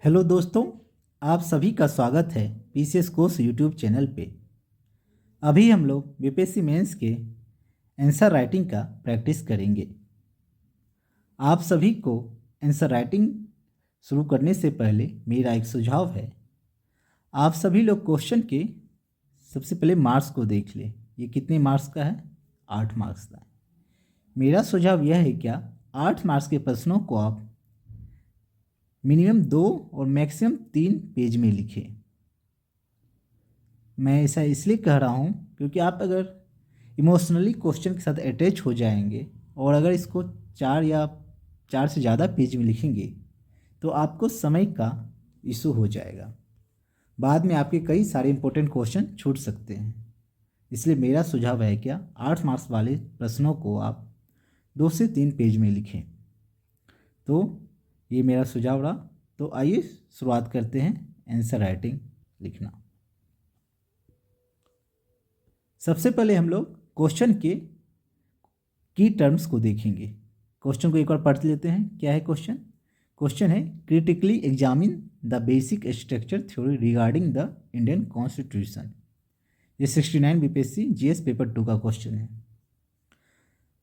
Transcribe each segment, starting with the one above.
Hello दोस्तों, आप सभी का स्वागत है पीसीएस कोर्स यूट्यूब चैनल पे। अभी हम लोग बीपीएससी मेंस के आंसर राइटिंग का प्रैक्टिस करेंगे। आप सभी को आंसर राइटिंग शुरू करने से पहले मेरा एक सुझाव है। आप सभी लोग क्वेश्चन के सबसे पहले मार्क्स को देख लें। ये कितने मार्क्स का है? 8 मार्क्स का है। मेरा सुझाव यह है क्या 8 मार्क्स के प्रश्नों को आप मिनिमम 2 और मैक्सिमम 3 पेज में लिखें। मैं ऐसा इसलिए कह रहा हूँ क्योंकि आप अगर इमोशनली क्वेश्चन के साथ अटैच हो जाएंगे और अगर इसको 4 से ज़्यादा पेज में लिखेंगे तो आपको समय का इशू हो जाएगा। बाद में आपके कई सारे इंपॉर्टेंट क्वेश्चन छूट सकते हैं। इसलिए मेरा सुझाव है क्या 8 मार्क्स वाले प्रश्नों को आप 2 से 3 पेज में लिखें। तो ये मेरा सुझाव रहा। तो आइए शुरुआत करते हैं आंसर राइटिंग लिखना। सबसे पहले हम लोग क्वेश्चन के की टर्म्स को देखेंगे। क्वेश्चन को एक बार पढ़ लेते हैं। क्या है क्वेश्चन? क्वेश्चन है critically examine the basic structure theory regarding the Indian constitution. ये 69 बीपीएससी जीएस पेपर 2 का क्वेश्चन है।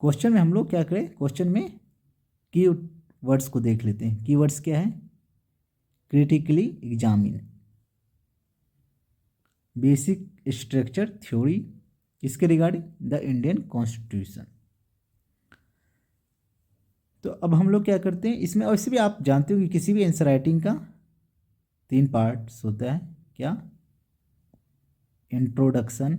क्वेश्चन में हम लोग क्या करें? क्वेश्चन में की वर्ड्स को देख लेते हैं। की वर्ड्स क्या है? Critically examine basic structure theory किसके रिगार्डिंग? The Indian constitution. तो अब हम लोग क्या करते हैं इसमें, और इससे भी आप जानते हो कि किसी भी आंसर राइटिंग का 3 पार्ट्स होता है। क्या? इंट्रोडक्शन,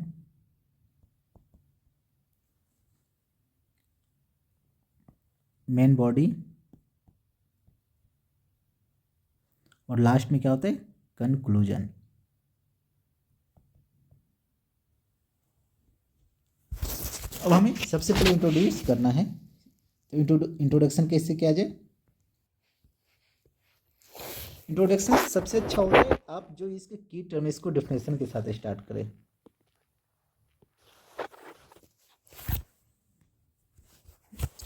मेन बॉडी और लास्ट में क्या होता है? कंक्लूजन। अब हमें सबसे पहले इंट्रोड्यूस करना है। तो इंट्रोडक्शन कैसे किया जाए? इंट्रोडक्शन सबसे अच्छा होता है आप जो इसके की टर्म इसको डेफिनेशन के साथ स्टार्ट करें।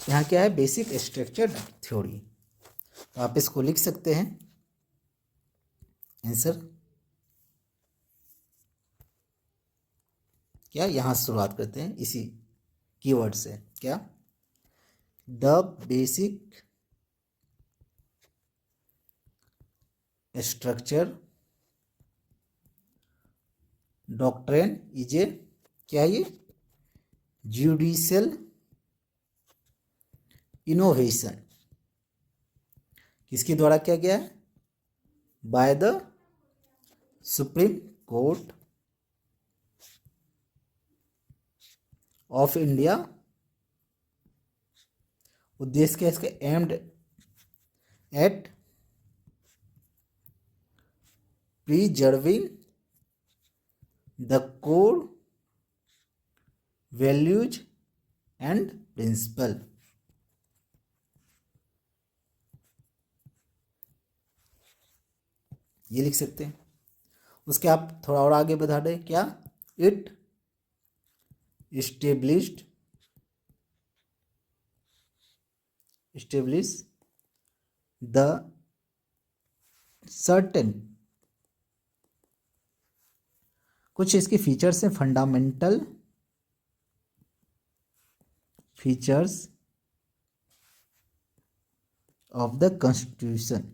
यहाँ क्या है? Basic structure theory. तो आप इसको लिख सकते हैं आंसर। क्या? यहाँ से शुरुआत करते हैं इसी कीवर्ड से। क्या? The basic structure doctrine is a, क्या ये? Judicial innovation. किसके द्वारा किया गया है? By the supreme court of India. उद्देश्य क्या है इसका? Aimed at preserving the core values and principle. ये लिख सकते हैं। उसके आप थोड़ा और आगे बढ़ा दें। क्या? इट establish the certain, कुछ इसके फीचर्स हैं। Fundamental features of the constitution.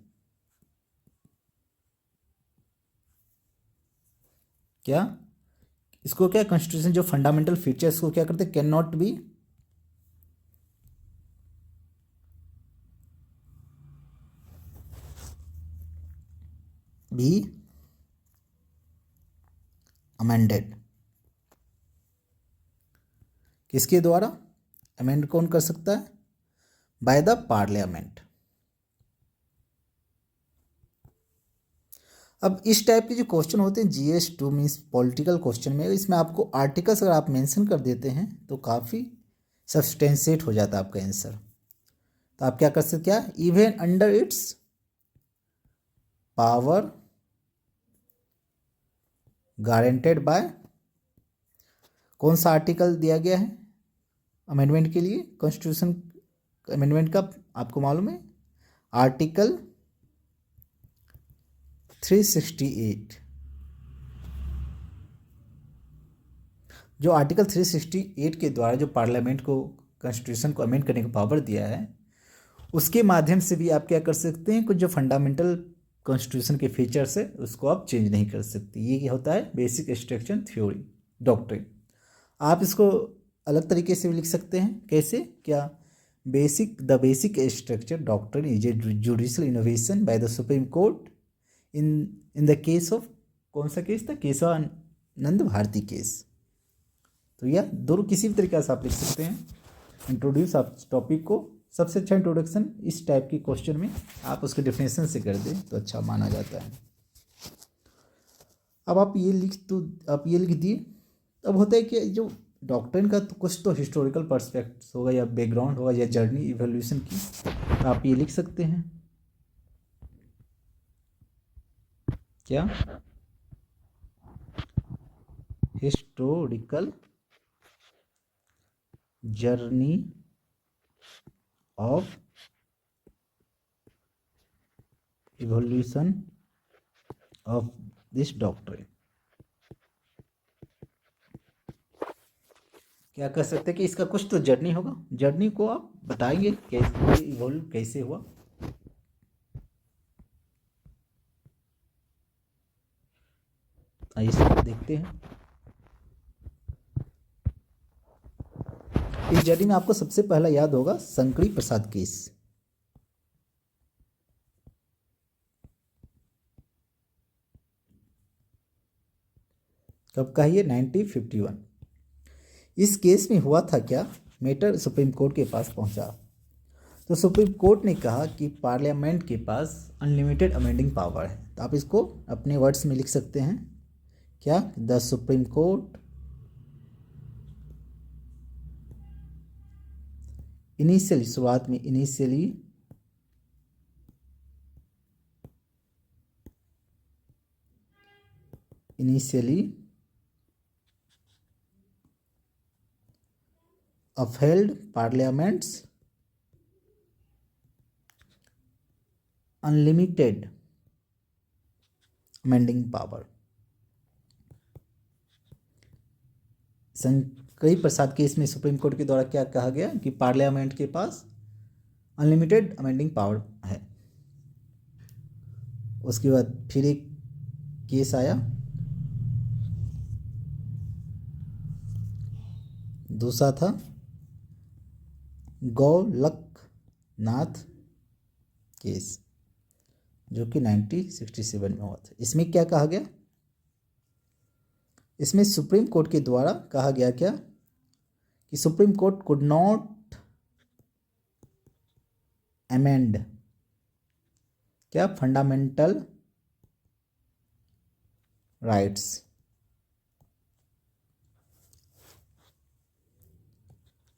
क्या? इसको क्या? कॉन्स्टिट्यूशन जो फंडामेंटल फीचर्स को क्या करते? Can not be amended. किसके द्वारा अमेंड कौन कर सकता है? By the parliament. अब इस टाइप के जो क्वेश्चन होते हैं GS2 मीन्स पॉलिटिकल क्वेश्चन में, इसमें आपको आर्टिकल्स अगर आप मेंशन कर देते हैं तो काफ़ी सब्सटेंशिएट हो जाता है आपका आंसर। तो आप क्या कर सकते? क्या? Even under its power guaranteed bye, कौन सा आर्टिकल दिया गया है अमेंडमेंट के लिए? कॉन्स्टिट्यूशन अमेंडमेंट का आपको मालूम है? आर्टिकल 368, जो आर्टिकल 368 के द्वारा जो पार्लियामेंट को कॉन्स्टिट्यूशन को अमेंड करने का पावर दिया है, उसके माध्यम से भी आप क्या कर सकते हैं, कुछ जो फंडामेंटल कॉन्स्टिट्यूशन के फीचर्स है उसको आप चेंज नहीं कर सकते। ये क्या होता है, बेसिक स्ट्रक्चर थ्योरी डॉक्ट्रिन। आप इसको अलग तरीके से भी लिख सकते हैं, कैसे, क्या, the basic structure doctrine is a judicial innovation bye the supreme court in the case of, कौन सा केस था, केशवानंद भारती केस। तो यह दोनों किसी भी तरीके से आप लिख सकते हैं। इंट्रोड्यूस आप टॉपिक को, सबसे अच्छा इंट्रोडक्शन इस टाइप की क्वेश्चन में आप उसके डेफिनेशन से कर दें तो अच्छा माना जाता है। अब आप ये लिख दिए। अब होता है कि जो डॉक्ट्रिन का तो कुछ तो हिस्टोरिकल पर्सपेक्ट होगा या बैकग्राउंड होगा या जर्नी इवोल्यूशन की, तो आप ये लिख सकते हैं, क्या, historical journey of evolution of this doctrine. क्या कर सकते हैं कि इसका कुछ तो जर्नी होगा, जर्नी को आप बताएंगे कैसे इवोल्व कैसे हुआ। आइए सब देखते हैं। इस जर्नी में आपको सबसे पहला याद होगा शंकरी प्रसाद केस। कब का ये, 1951। इस केस में हुआ था क्या, मैटर सुप्रीम कोर्ट के पास पहुंचा तो सुप्रीम कोर्ट ने कहा कि पार्लियामेंट के पास अनलिमिटेड अमेंडिंग पावर है। तो आप इसको अपने वर्ड्स में लिख सकते हैं, क्या, द सुप्रीम कोर्ट इनिशियली, शुरुआत में initially upheld parliament's unlimited amending power। Shankari Prasad case में सुप्रीम कोर्ट के द्वारा क्या कहा गया कि पार्लियामेंट के पास अनलिमिटेड अमेंडिंग पावर है। उसके बाद फिर एक केस आया, दूसरा था गोलकनाथ केस, जो कि 1967 में हुआ था। इसमें क्या कहा गया, इसमें सुप्रीम कोर्ट के द्वारा कहा गया क्या कि supreme court could not amend, क्या, फंडामेंटल राइट्स।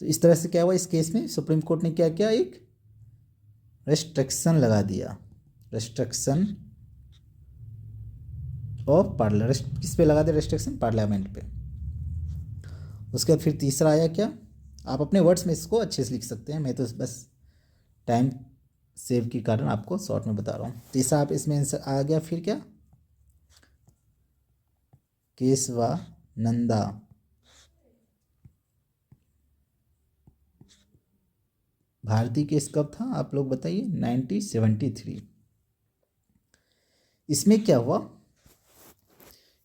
तो इस तरह से क्या हुआ, इस केस में सुप्रीम कोर्ट ने क्या किया, एक रेस्ट्रिक्शन लगा दिया, रेस्ट्रिक्शन ऑफ पार्लियामेंट, किस पे लगा दिया रेस्ट्रिक्शन, पार्लियामेंट पे। उसके बाद फिर तीसरा आया क्या, आप अपने वर्ड्स में इसको अच्छे से लिख सकते हैं, मैं तो बस टाइम सेव के कारण आपको शॉर्ट में बता रहा हूँ। तीसरा आप इसमें आंसर आ गया, फिर क्या, केशवानंदा भारती केस कब था, आप लोग बताइए, 1973। इसमें क्या हुआ,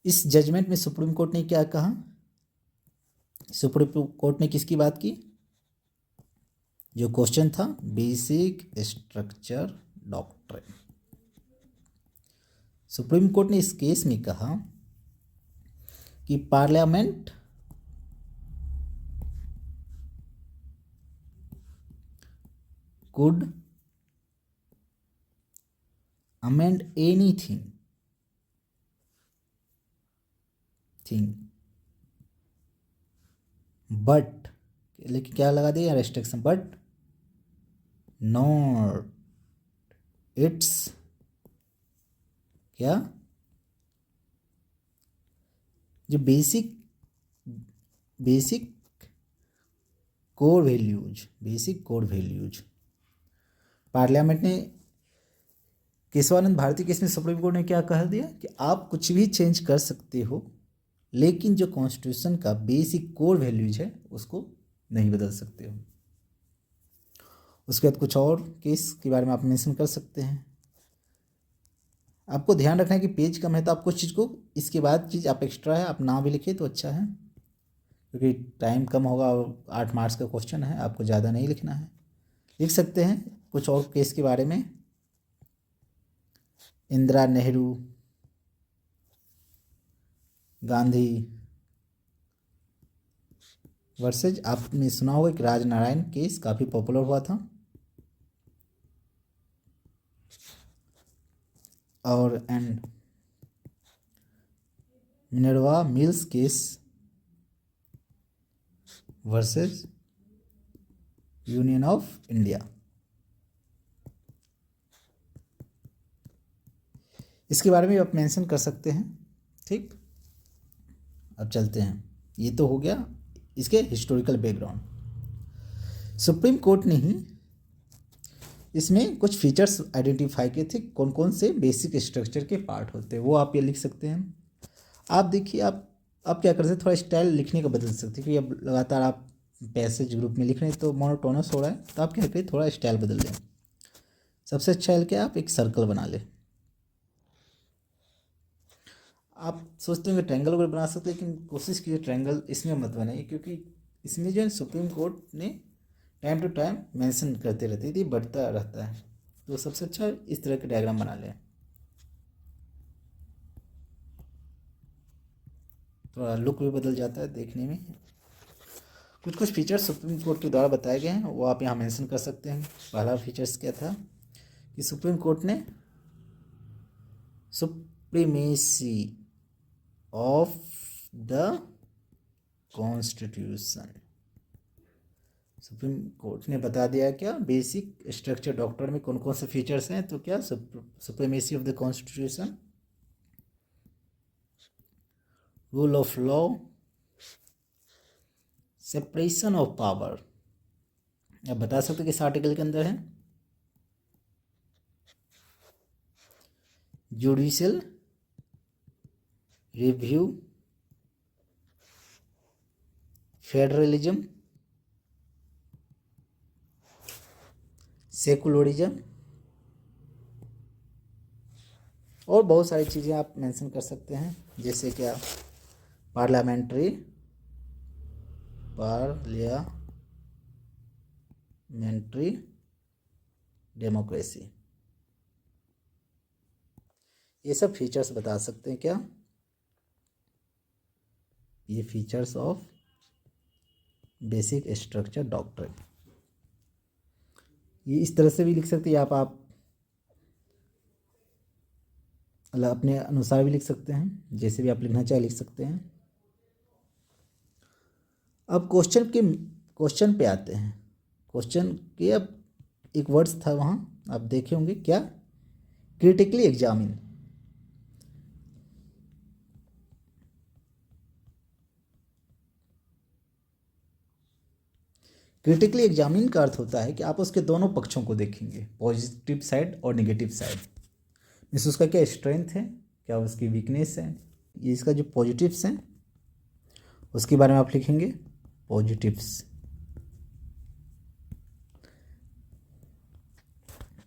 इस जजमेंट में सुप्रीम कोर्ट ने क्या कहा, सुप्रीम कोर्ट ने किसकी बात की, जो क्वेश्चन था basic structure doctrine. Supreme court ने इस केस में कहा कि parliament could amend anything but, लेकिन क्या लगा दिया रेस्ट्रिक्शन, बट नॉट इट्स, क्या, जो बेसिक कोर वैल्यूज, पार्लियामेंट ने केशवानंद भारती केस में सुप्रीम कोर्ट ने क्या कह दिया कि आप कुछ भी चेंज कर सकते हो, लेकिन जो कॉन्स्टिट्यूशन का बेसिक कोर वैल्यूज है उसको नहीं बदल सकते हो। उसके बाद कुछ और केस के बारे में आप मेंशन कर सकते हैं। आपको ध्यान रखना है कि पेज कम है तो आप कुछ चीज़ को इसके बाद चीज़ आप एक्स्ट्रा है आप ना भी लिखे तो अच्छा है, क्योंकि टाइम कम होगा और 8 मार्क्स का क्वेश्चन है, आपको ज़्यादा नहीं लिखना है। लिख सकते हैं कुछ और केस के बारे में। इंदिरा नेहरू, गांधी वर्सेज, आपने सुना होगा कि राजनारायण केस काफ़ी पॉपुलर हुआ था। और and Minerva mills case versus union of India. इसके बारे में आप मेंशन कर सकते हैं। ठीक, अब चलते हैं। ये तो हो गया इसके हिस्टोरिकल बैकग्राउंड। सुप्रीम कोर्ट ने ही इसमें कुछ फीचर्स आइडेंटिफाई किए थे, कौन कौन से बेसिक स्ट्रक्चर के पार्ट होते हैं, वो आप ये लिख सकते हैं। आप देखिए, आप क्या कर सकते हैं, थोड़ा स्टाइल लिखने का बदल सकते हैं, क्योंकि अब लगातार आप पैसेज ग्रुप में लिख रहे हैं तो मोनोटोनस हो रहा है, तो आप क्या करिए थोड़ा स्टाइल बदल लें। सबसे अच्छा है कि आप एक सर्कल बना लें। आप सोचते हैं कि ट्रायंगल वगैरह बना सकते हैं, लेकिन कोशिश कीजिए ट्रायंगल इसमें मत बनाइए, क्योंकि इसमें जो है सुप्रीम कोर्ट ने टाइम टू टाइम मेंशन करते रहते हैं, ये बढ़ता रहता है। तो सबसे अच्छा इस तरह के डायग्राम बना लें, थोड़ा लुक भी बदल जाता है देखने में। कुछ कुछ फीचर्स सुप्रीम कोर्ट के द्वारा बताए गए हैं, वो आप यहाँ मेंशन कर सकते हैं। पहला फीचर्स क्या था कि सुप्रीम कोर्ट ने supremacy of the constitution, supreme court ने बता दिया क्या बेसिक स्ट्रक्चर डॉक्टर में कौन कौन से फीचर्स हैं। तो क्या supremacy of the constitution, rule of law, separation of power, आप बता सकते किस आर्टिकल के अंदर है, जुडिशियल रिव्यू, फेडरलिज्म, सेकुलरिज्म, और बहुत सारी चीज़ें आप मेंशन कर सकते हैं, जैसे क्या पार्लियामेंट्री डेमोक्रेसी, ये सब फीचर्स बता सकते हैं। क्या ये features of basic structure doctrine, ये इस तरह से भी लिख सकते हैं आप अपने अनुसार भी लिख सकते हैं, जैसे भी आप लिखना चाहे लिख सकते हैं। अब क्वेश्चन पे आते हैं। क्वेश्चन के अब एक वर्ड्स था वहाँ, आप देखे होंगे क्या, क्रिटिकली एग्जामिन। क्रिटिकली एग्जामिन का अर्थ होता है कि आप उसके दोनों पक्षों को देखेंगे, पॉजिटिव साइड और नेगेटिव साइड। मीन्स उसका क्या स्ट्रेंथ है, क्या उसकी वीकनेस है। ये इसका जो पॉजिटिव्स हैं उसके बारे में आप लिखेंगे, पॉजिटिव्स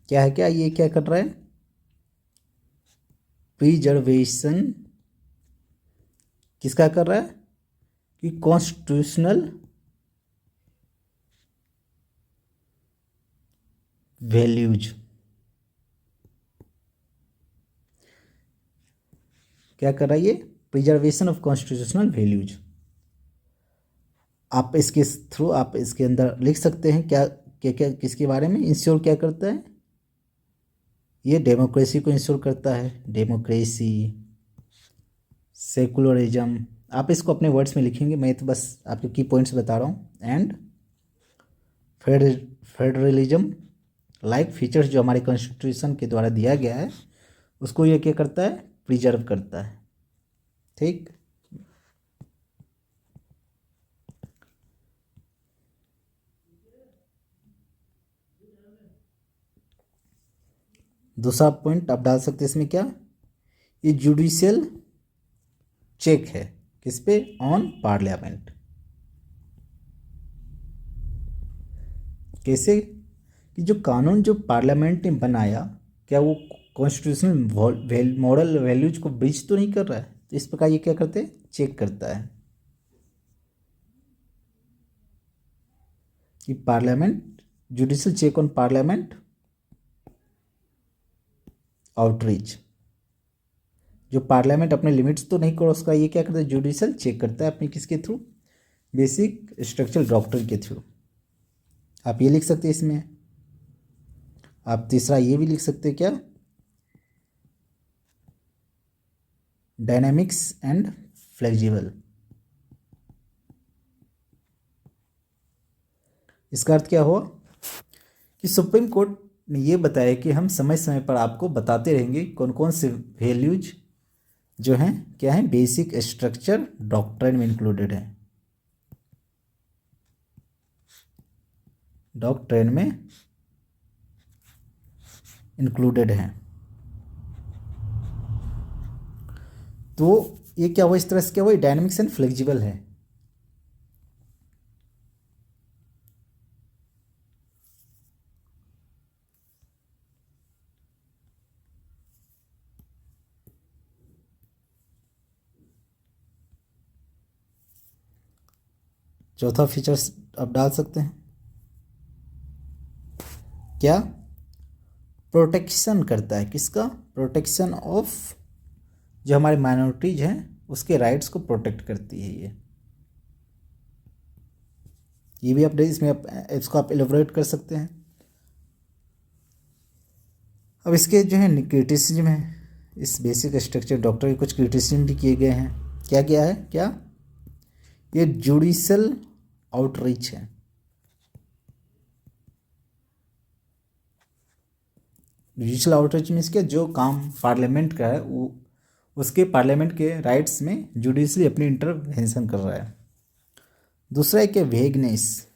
क्या है, क्या ये क्या कर रहा है, प्रिजर्वेशन किसका कर रहा है, कि कॉन्स्टिट्यूशनल वैल्यूज, क्या कर रहा है ये, प्रिजर्वेशन ऑफ कॉन्स्टिट्यूशनल वैल्यूज। आप इसके थ्रू आप इसके अंदर लिख सकते हैं क्या क्या क्या किसके बारे में इंश्योर क्या करता है, ये डेमोक्रेसी को इंश्योर करता है, डेमोक्रेसी, सेकुलरिज्म। आप इसको अपने वर्ड्स में लिखेंगे, मैं तो बस आपके की पॉइंट्स बता रहा हूँ। एंड फेडरलिज्म, लाइक फीचर्स जो हमारे कॉन्स्टिट्यूशन के द्वारा दिया गया है उसको ये क्या करता है, प्रिजर्व करता है। ठीक, दूसरा पॉइंट आप डाल सकते हैं इसमें क्या, ये जुडिशियल चेक है किस पे, ऑन पार्लियामेंट। कैसे कि जो कानून जो पार्लियामेंट ने बनाया क्या वो कॉन्स्टिट्यूशनल मॉरल वैल्यूज को ब्रीच तो नहीं कर रहा है, तो इस प्रकार ये क्या करते हैं, चेक करता है कि parliament, judicial check on parliament outreach, जो पार्लियामेंट अपने लिमिट्स तो नहीं क्रॉस का, ये क्या करता है, जुडिशियल चेक करता है अपने किसके थ्रू, बेसिक स्ट्रक्चरल डॉक्ट्रिन के थ्रू। आप ये लिख सकते हैं इसमें, आप तीसरा ये भी लिख सकते हैं क्या, डायनामिक्स एंड फ्लेक्सिबल। इसका अर्थ क्या हुआ कि सुप्रीम कोर्ट ने ये बताया कि हम समय समय पर आपको बताते रहेंगे कौन कौन से वैल्यूज जो हैं क्या हैं, बेसिक स्ट्रक्चर डॉक्ट्रिन में इंक्लूडेड है, डॉक्ट्रिन में इंक्लूडेड है। तो ये क्या हुआ, इस तरह से क्या हुआ, डायनामिक्स एंड फ्लेक्सिबल है। चौथा फीचर्स आप डाल सकते हैं क्या, प्रोटेक्शन करता है, किसका, प्रोटेक्शन ऑफ, जो हमारे माइनॉरिटीज हैं उसके राइट्स को प्रोटेक्ट करती है ये भी आप इसमें इसको आप एलोबरेट कर सकते हैं। अब इसके जो है क्रिटिसिज्म है, इस बेसिक स्ट्रक्चर डॉक्टर के कुछ क्रिटिसिज्म भी किए गए हैं। क्या क्या है, क्या ये जुडिशियल आउटरीच है, जुडिशियल आउटरीच मीन्स क्या, जो काम पार्लियामेंट का है वो उसके पार्लियामेंट के राइट्स में जुडिशली अपनी इंटरवेंशन कर रहा है। दूसरा है क्या, vagueness,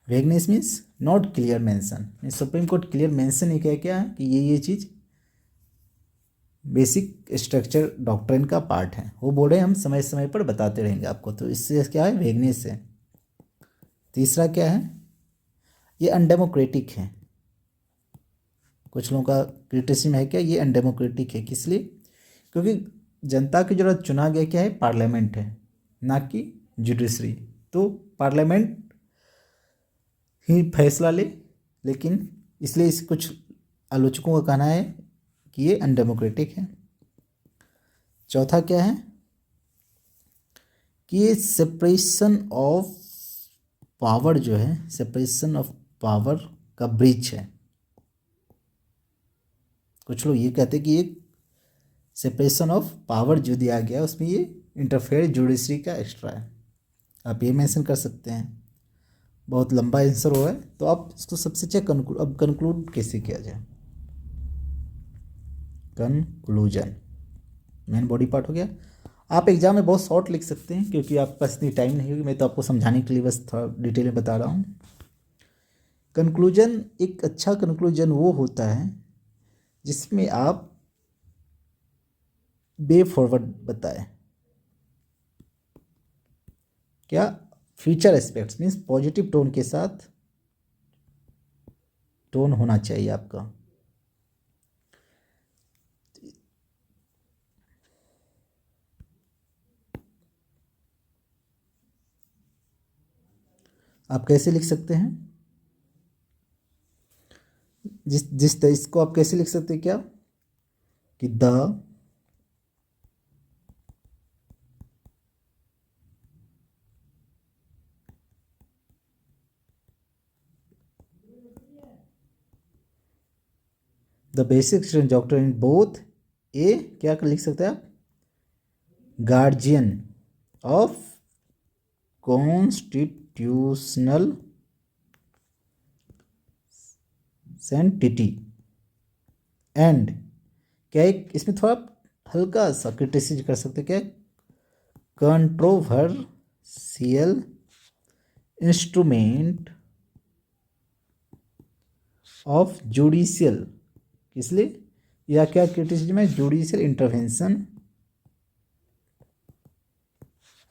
vagueness means not clear mention, supreme court clear mention नहीं किया क्या है कि ये चीज़ बेसिक स्ट्रक्चर डॉक्ट्रिन का पार्ट है, वो बोल रहे हैं हम समय समय पर बताते रहेंगे आपको, तो इससे क्या है, वेगनेस है। तीसरा क्या है, ये अनडेमोक्रेटिक है, कुछ लोगों का क्रिटिसिज्म है क्या, ये अनडेमोक्रेटिक है, किस लिए, क्योंकि जनता की जरूरत चुना गया क्या है, पार्लियामेंट है, ना कि जुडिशरी। तो पार्लियामेंट ही फैसला ले, लेकिन इसलिए इस कुछ आलोचकों का कहना है कि ये अनडेमोक्रेटिक है। चौथा क्या है कि ये सेपरेशन ऑफ पावर जो है, सेपरेशन ऑफ पावर का ब्रीच है। कुछ लोग ये कहते हैं कि ये सेपरेशन ऑफ पावर जो दिया गया है उसमें ये इंटरफेयर जुडिशरी का एक्स्ट्रा है, आप ये मेंशन कर सकते हैं। बहुत लंबा आंसर हुआ है, तो आप इसको सबसे अच्छा अब कंक्लूड कैसे किया जाए, कंक्लूजन मेन बॉडी पार्ट हो गया। आप एग्जाम में बहुत शॉर्ट लिख सकते हैं क्योंकि आपके पास इतनी टाइम नहीं होगी, मैं तो आपको समझाने के लिए बस थोड़ा डिटेल में बता रहा हूँ। कंक्लूजन, एक अच्छा कंक्लूजन वो होता है जिसमें आप वे फॉरवर्ड बताएं, क्या, future aspects means positive tone के साथ टोन होना चाहिए आपका। आप कैसे लिख सकते हैं, जिस इसको आप कैसे लिख सकते हैं क्या, कि the basic doctrine in both A, क्या लिख सकते हैं आप, गार्जियन ऑफ कॉन्स्टिट्यूशनल सेंटिटी एंड, क्या एक इसमें थोड़ा हल्का सा क्रिटिसाइज कर सकते, क्या, कंट्रोवर्शियल इंस्ट्रूमेंट ऑफ जुडिशियल किस लिए, या क्या क्रिटिसिज्म है, जुडिशियल इंटरवेंशन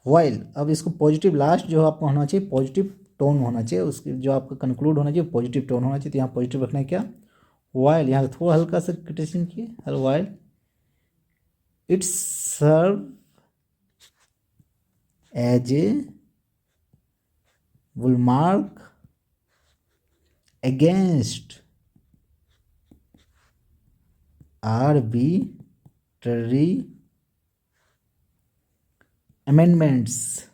वाइल। अब इसको पॉजिटिव, लास्ट जो आपको होना चाहिए पॉजिटिव टोन होना चाहिए, उसके जो आपका कंक्लूड होना चाहिए पॉजिटिव टोन होना चाहिए। तो यहाँ पॉजिटिव रखना है क्या, वाइल, यहाँ थोड़ा हल्का सा क्रिटिसिज्म किए, however it's serve as a bulwark against arbitrary amendments.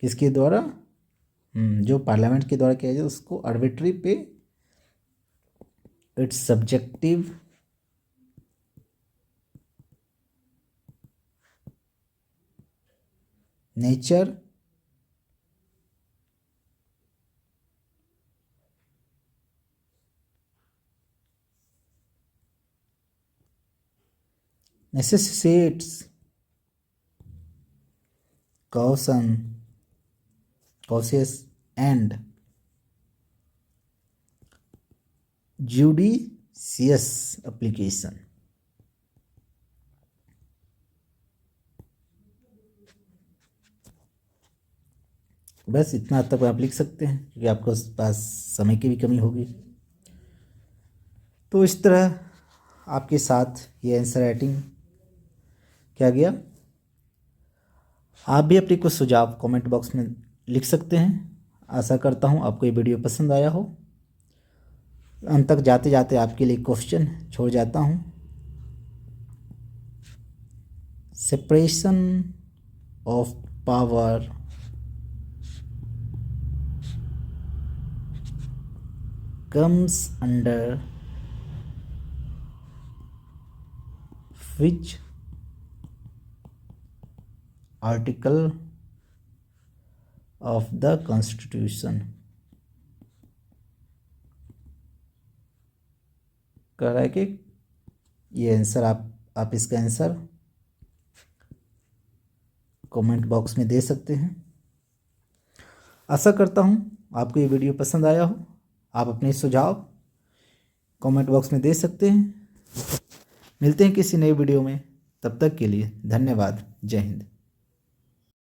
किसके द्वारा, जो पार्लियामेंट के द्वारा किया जाए उसको आर्बिट्री पे, it's subjective nature necessitates cautious and judicious application। बस इतना हद तक आप लिख सकते हैं क्योंकि आपके पास समय की भी कमी होगी। तो इस तरह आपके साथ ये आंसर राइटिंग किया गया। आप भी अपने कुछ सुझाव कमेंट बॉक्स में लिख सकते हैं। आशा करता हूँ आपको ये वीडियो पसंद आया हो। अंत तक जाते जाते आपके लिए क्वेश्चन छोड़ जाता हूँ। Separation of power comes under which article of the Constitution। कह रहा है कि ये आंसर आप इसका आंसर कमेंट बॉक्स में दे सकते हैं। आशा करता हूँ आपको ये वीडियो पसंद आया हो। आप अपने सुझाव कमेंट बॉक्स में दे सकते हैं। मिलते हैं किसी नए वीडियो में, तब तक के लिए धन्यवाद। जय हिंद।